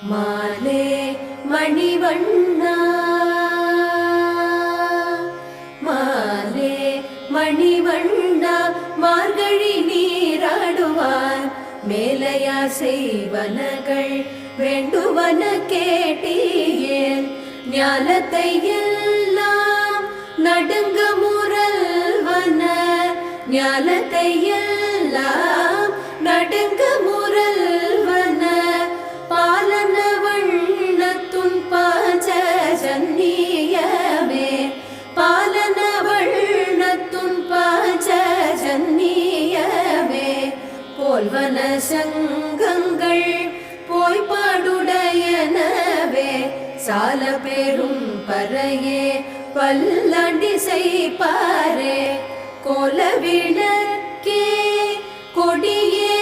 மாலே மணிவண்ணா மாலே மணிவண்ணா மார்கழி நீராடுவார் மேலையார் செய்வனகள் வேண்டுவன கேட்டீயேன் ஞானத்தை எல்லாம் நடுங்க முரல்வன ஞானத்தை எல்லாம் நடுங்க முரல்வன பாலன வண்ணத்துன் பாஞ்ச ஜன்னியமே பாலன வண்ணத்துன் பாஞ்ச ஜன்னியமே போல்வன சங்கங்கள் போய் பாடுடையனவே சால பெரும் பறையே பல்லாண்டி செய்பாரே கோல விளக்கே கொடியே